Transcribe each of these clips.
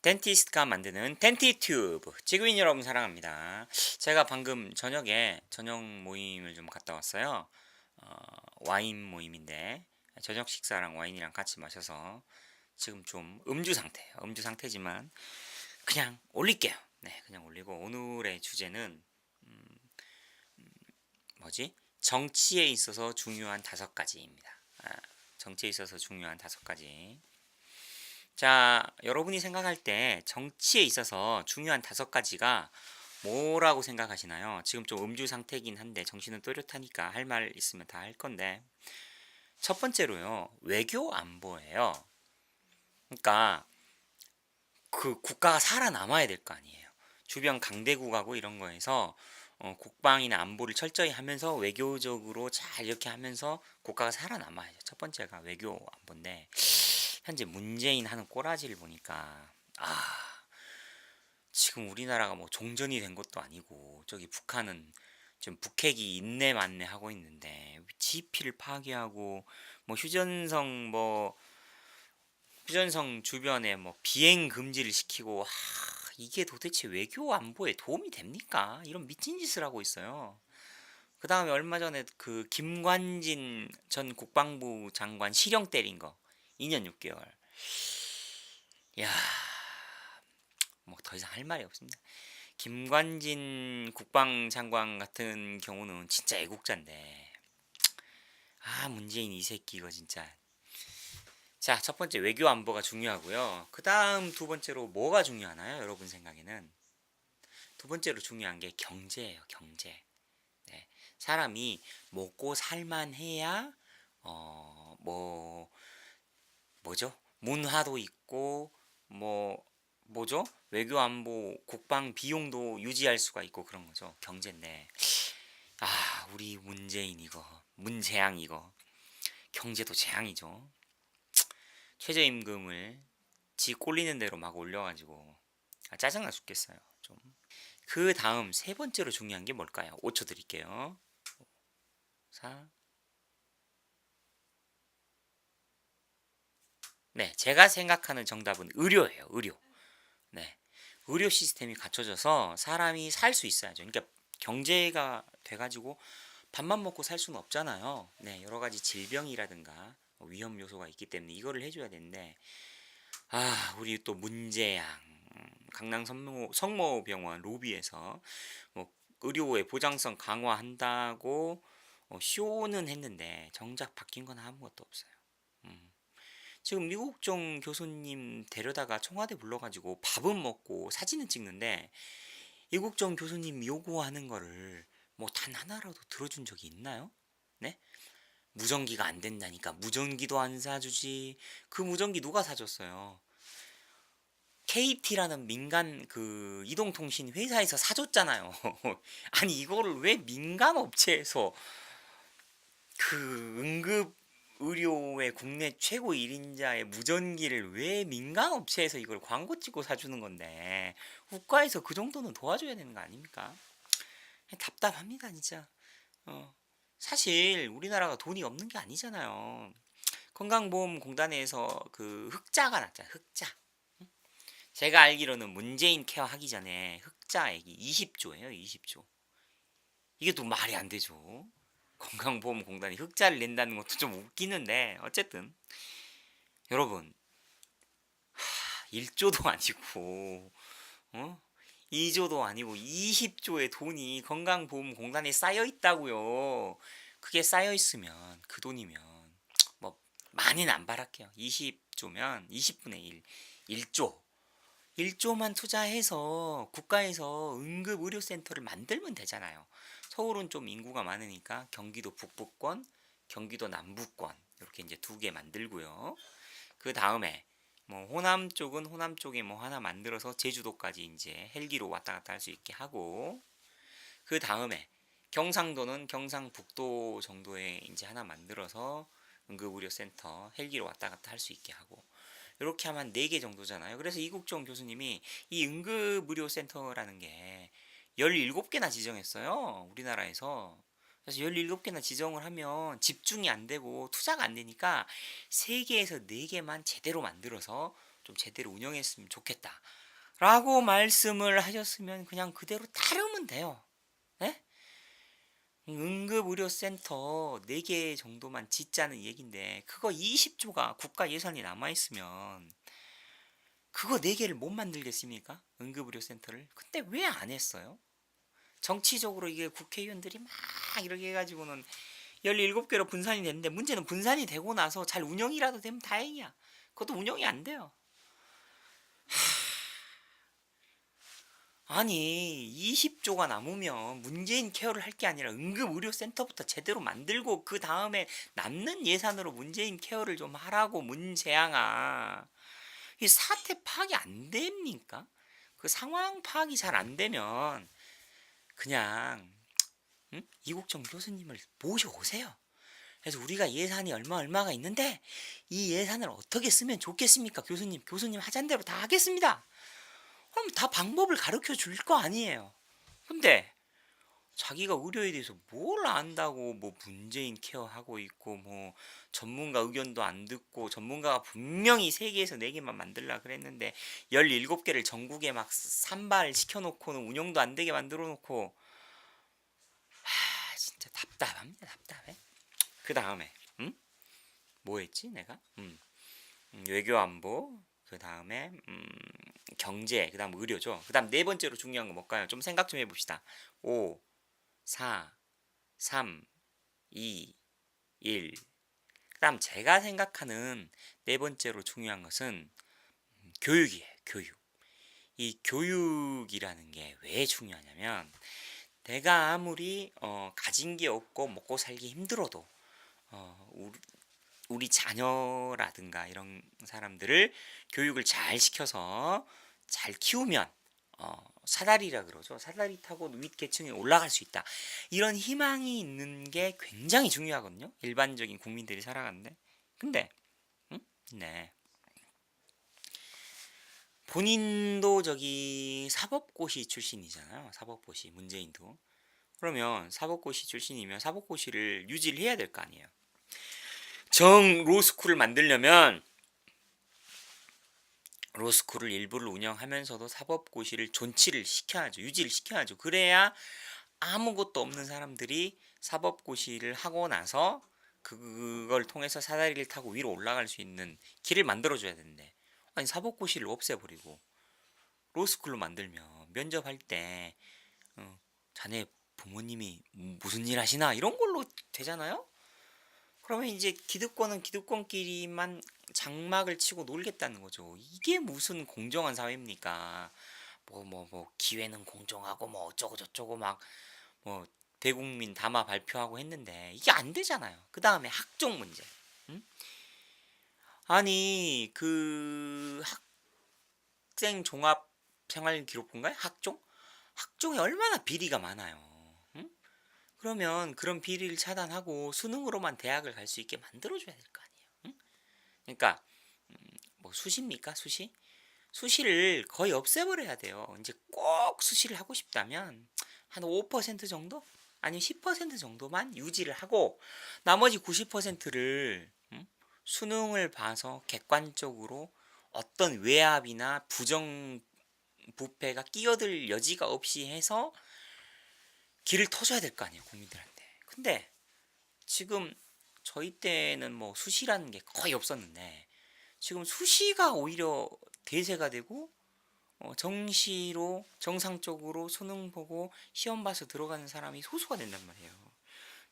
덴티스트가 만드는 덴티튜브 지구인 여러분 사랑합니다. 제가 방금 저녁에 저녁 모임을 좀 갔다 왔어요. 와인 모임인데 저녁 식사랑 와인이랑 같이 마셔서 지금 좀 음주 상태예요. 음주 상태지만 그냥 올릴게요. 네, 그냥 올리고 오늘의 주제는 뭐지? 정치에 있어서 중요한 5가지입니다. 정치에 있어서 중요한 5가지. 자, 여러분이 생각할 때 정치에 있어서 중요한 5가지가 뭐라고 생각하시나요? 지금 좀 음주 상태이긴 한데 정신은 또렷하니까 할 말 있으면 다 할 건데 첫 번째로요. 외교 안보예요. 그러니까 그 국가가 살아남아야 될 거 아니에요. 주변 강대국하고 이런 거에서 국방이나 안보를 철저히 하면서 외교적으로 잘 이렇게 하면서 국가가 살아남아야죠. 첫 번째가 외교 안보인데 현재 문재인 하는 꼬라지를 보니까 지금 우리나라가 뭐 종전이 된 것도 아니고 저기 북한은 지금 북핵이 있네 맞네 하고 있는데 지피를 파괴하고 뭐 휴전성 주변에 뭐 비행 금지를 시키고 이게 도대체 외교 안보에 도움이 됩니까? 이런 미친 짓을 하고 있어요. 그 다음에 얼마 전에 그 김관진 전 국방부 장관 실형 때린 거 2년 6개월. 야, 뭐 더 이상 할 말이 없습니다. 김관진 국방장관 같은 경우는 진짜 애국자인데 문재인 이 새끼 이거 진짜. 자, 첫 번째 외교 안보가 중요하고요. 그 다음 두 번째로 뭐가 중요하나요? 여러분 생각에는 두 번째로 중요한 게 경제예요. 경제. 네. 사람이 먹고 살만해야 뭐 뭐죠? 문화도 있고 뭐 뭐죠? 외교 안보 국방 비용도 유지할 수가 있고 그런 거죠. 경제인데 우리 문재인 이거 문재양 이거 경제도 재앙이죠. 최저임금을 지 꼴리는 대로 막 올려가지고 짜증나 죽겠어요. 좀. 그 다음 세 번째로 중요한 게 뭘까요? 5초 드릴게요. 4. 네, 제가 생각하는 정답은 의료예요. 의료. 네. 의료 시스템이 갖춰져서 사람이 살 수 있어야죠. 그러니까 경제가 돼가지고 밥만 먹고 살 수는 없잖아요. 네, 여러 가지 질병이라든가 위험 요소가 있기 때문에 이거를 해줘야 되는데 우리 또 문재양 강남 성모병원 로비에서 뭐 의료의 보장성 강화한다고 쇼는 했는데 정작 바뀐 건 아무것도 없어요. 음. 지금 미국종 교수님 데려다가 청와대 불러가지고 밥은 먹고 사진은 찍는데 이국종 교수님 요구하는 거를 뭐 단 하나라도 들어준 적이 있나요? 네? 무전기가 안 된다니까 무전기도 안 사주지. 그 무전기 누가 사줬어요? KT라는 민간 그 이동통신 회사에서 사줬잖아요. 아니 이거를 왜 민간 업체에서 그 응급 의료의 국내 최고 1인자의 무전기를 왜 민간 업체에서 이걸 광고 찍고 사주는 건데 국가에서 그 정도는 도와줘야 되는 거 아닙니까? 답답합니다 진짜. 사실 우리나라가 돈이 없는 게 아니잖아요. 건강보험공단에서 그 흑자가 났잖아요. 흑자. 제가 알기로는 문재인 케어 하기 전에 흑자액이 20조예요. 20조. 이게 또 말이 안 되죠. 건강보험공단이 흑자를 낸다는 것도 좀 웃기는데 어쨌든 여러분 1조도 아니고 2조도 아니고 20조의 돈이 건강보험공단에 쌓여 있다고요. 그게 쌓여 있으면 그 돈이면 뭐 많이는 안 바랄게요. 20조면 20분의 1, 1조. 1조만 투자해서 국가에서 응급의료센터를 만들면 되잖아요. 서울은 좀 인구가 많으니까 경기도 북부권, 경기도 남부권 이렇게 이제 2개 만들고요. 그 다음에 뭐 호남 쪽은 호남 쪽에 뭐 하나 만들어서 제주도까지 이제 헬기로 왔다 갔다 할 수 있게 하고 그 다음에 경상도는 경상북도 정도에 이제 하나 만들어서 응급의료센터 헬기로 왔다 갔다 할 수 있게 하고 이렇게 하면 4개 정도잖아요. 그래서 이국종 교수님이 이 응급의료센터라는 게 17개나 지정했어요. 우리나라에서. 그래서 17개나 지정을 하면 집중이 안 되고 투자가 안 되니까 3개에서 4개만 제대로 만들어서 좀 제대로 운영했으면 좋겠다. 라고 말씀을 하셨으면 그냥 그대로 따르면 돼요. 네? 응급의료센터 4개 정도만 짓자는 얘긴데 그거 20조가 국가 예산이 남아있으면 그거 4개를 못 만들겠습니까? 응급의료센터를. 근데 왜 안 했어요? 정치적으로 이게 국회의원들이 막 이렇게 해가지고는 17개로 분산이 됐는데 문제는 분산이 되고 나서 잘 운영이라도 되면 다행이야. 그것도 운영이 안 돼요. 아니 20조가 남으면 문재인 케어를 할 게 아니라 응급의료센터부터 제대로 만들고 그 다음에 남는 예산으로 문재인 케어를 좀 하라고 문재양아. 이 사태 파악이 안 됩니까? 그 상황 파악이 잘 안 되면 그냥 이국정 교수님을 모셔오세요. 그래서 우리가 예산이 얼마가 있는데 이 예산을 어떻게 쓰면 좋겠습니까? 교수님 하잔 대로 다 하겠습니다. 그럼 다 방법을 가르쳐 줄 거 아니에요. 근데 자기가 의료에 대해서 뭘 안다고 뭐 문재인 케어하고 있고 뭐 전문가 의견도 안 듣고 전문가가 분명히 3개에서 4개만 만들라 그랬는데 17개를 전국에 막 산발 시켜놓고는 운영도 안 되게 만들어 놓고 진짜 답답합니다. 답답해. 그 다음에 뭐 했지 내가? 외교안보 그 다음에 경제 그 다음 의료죠. 그 다음 4번째로 중요한 거 뭘까요? 좀 생각 좀 해봅시다. 5 4 3 2 1 그 다음 제가 생각하는 4번째로 중요한 것은 교육이에요. 교육. 이 교육이라는 게 왜 중요하냐면 내가 아무리 가진 게 없고 먹고 살기 힘들어도 우리 자녀라든가 이런 사람들을 교육을 잘 시켜서 잘 키우면 사다리라 그러죠. 사다리 타고 윗계층에 올라갈 수 있다. 이런 희망이 있는 게 굉장히 중요하거든요. 일반적인 국민들이 살아가는데. 근데 네. 본인도 저기 사법고시 출신이잖아요. 사법고시 문재인도. 그러면 사법고시 출신이면 사법고시를 유지를 해야 될 거 아니에요. 정 로스쿨을 만들려면 로스쿨을 일부를 운영하면서도 사법고시를 존치를 시켜야죠. 유지를 시켜야죠. 그래야 아무것도 없는 사람들이 사법고시를 하고 나서 그걸 통해서 사다리를 타고 위로 올라갈 수 있는 길을 만들어줘야 되는데 아니 사법고시를 없애버리고 로스쿨로 만들면 면접할 때 자네 부모님이 무슨 일 하시나 이런 걸로 되잖아요. 그러면 이제 기득권은 기득권끼리만 장막을 치고 놀겠다는 거죠. 이게 무슨 공정한 사회입니까? 뭐 기회는 공정하고 뭐 어쩌고 저쩌고 막 뭐 대국민 담화 발표하고 했는데 이게 안 되잖아요. 그 다음에 학종 문제. 응? 아니 그 학생 종합 생활 기록부인가요? 학종? 학종에 얼마나 비리가 많아요. 응? 그러면 그런 비리를 차단하고 수능으로만 대학을 갈 수 있게 만들어줘야 될 거 아니에요. 응? 그러니까 뭐 수시입니까? 수시? 수시를 거의 없애버려야 돼요. 이제 꼭 수시를 하고 싶다면 한 5% 정도? 아니면 10% 정도만 유지를 하고 나머지 90%를 수능을 봐서 객관적으로 어떤 외압이나 부정 부패가 끼어들 여지가 없이 해서 길을 터줘야 될 거 아니에요, 국민들한테. 근데 지금 저희 때는 뭐 수시라는 게 거의 없었는데 지금 수시가 오히려 대세가 되고 정시로 정상적으로 수능 보고 시험 봐서 들어가는 사람이 소수가 된단 말이에요.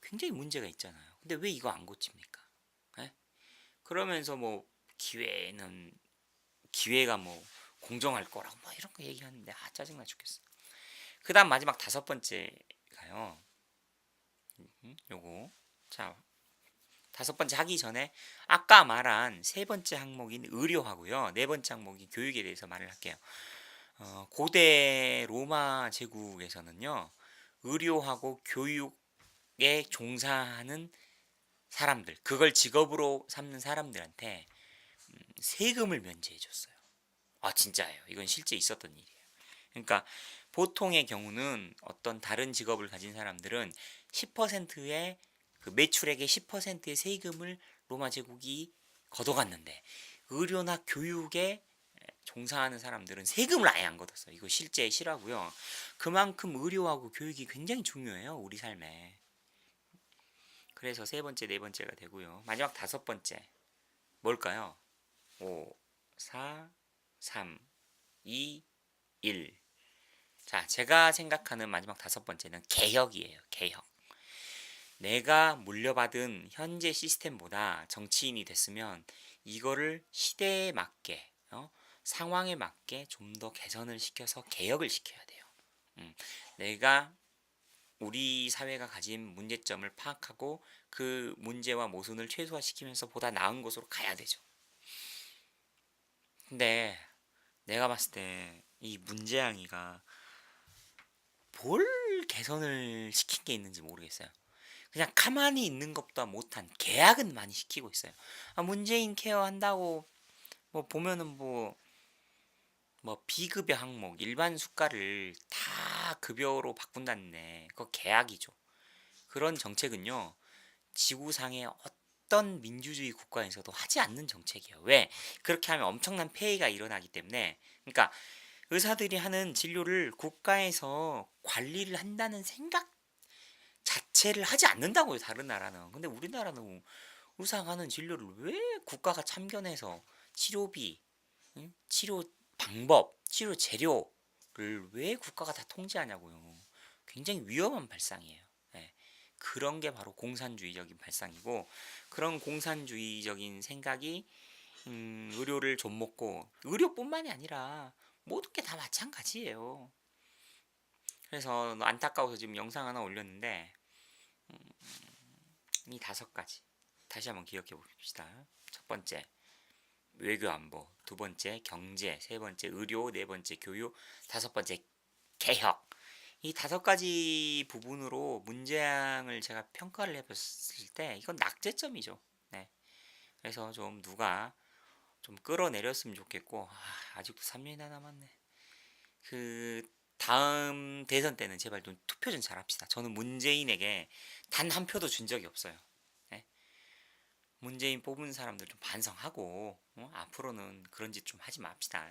굉장히 문제가 있잖아요. 근데 왜 이거 안 고칩니까? 에? 그러면서 뭐 기회가 뭐 공정할 거라고 뭐 이런 거 얘기하는데 짜증나 죽겠어. 그다음 마지막 5번째가요. 요거 자 5번째 하기 전에 아까 말한 3번째 항목인 의료하고요. 4번째 항목인 교육에 대해서 말을 할게요. 고대 로마 제국에서는요. 의료하고 교육에 종사하는 사람들, 그걸 직업으로 삼는 사람들한테 세금을 면제해 줬어요. 진짜예요. 이건 실제 있었던 일이에요. 그러니까 보통의 경우는 어떤 다른 직업을 가진 사람들은 10%의 그 매출액의 10%의 세금을 로마 제국이 걷어갔는데 의료나 교육에 종사하는 사람들은 세금을 아예 안 걷었어요. 이거 실제 실화고요. 그만큼 의료하고 교육이 굉장히 중요해요, 우리 삶에. 그래서 세 번째, 네 번째가 되고요. 마지막 다섯 번째 뭘까요? 5, 4, 3, 2, 1. 자, 제가 생각하는 마지막 다섯 번째는 개혁이에요. 개혁. 내가 물려받은 현재 시스템보다 정치인이 됐으면 이거를 시대에 맞게, 상황에 맞게 좀 더 개선을 시켜서 개혁을 시켜야 돼요. 내가 우리 사회가 가진 문제점을 파악하고 그 문제와 모순을 최소화시키면서 보다 나은 곳으로 가야 되죠. 근데 내가 봤을 때 이 문재양이가 뭘 개선을 시킨 게 있는지 모르겠어요. 그냥 가만히 있는 것보다 못한 계약은 많이 시키고 있어요. 아, 문재인 케어 한다고 뭐 보면은 뭐 비급여 항목 일반 수가를 다 급여로 바꾼다는데 그거 계약이죠. 그런 정책은요 지구상의 어떤 민주주의 국가에서도 하지 않는 정책이에요. 왜? 그렇게 하면 엄청난 폐해가 일어나기 때문에. 그러니까 의사들이 하는 진료를 국가에서 관리를 한다는 생각 자체를 하지 않는다고요, 다른 나라는. 근데 우리나라는 의사가 하는 진료를 왜 국가가 참견해서 치료비, 응? 치료 방법, 치료 재료를 왜 국가가 다 통제하냐고요. 굉장히 위험한 발상이에요. 예. 그런 게 바로 공산주의적인 발상이고 그런 공산주의적인 생각이 의료를 좀먹고 의료뿐만이 아니라 모든 게 다 마찬가지예요. 그래서 안타까워서 지금 영상 하나 올렸는데 이 다섯 가지 다시 한번 기억해 봅시다. 첫 번째 외교 안보, 두 번째 경제, 세 번째 의료, 네 번째 교육, 다섯 번째 개혁. 이 다섯 가지 부분으로 문제양을 제가 평가를 해봤을 때 이건 낙제점이죠. 네. 그래서 좀 누가 좀 끌어내렸으면 좋겠고 아직도 3년이나 남았네. 그 다음 대선 때는 제발 좀 투표 좀 잘합시다. 저는 문재인에게 단 한 표도 준 적이 없어요. 네? 문재인 뽑은 사람들 좀 반성하고 앞으로는 그런 짓 좀 하지 맙시다.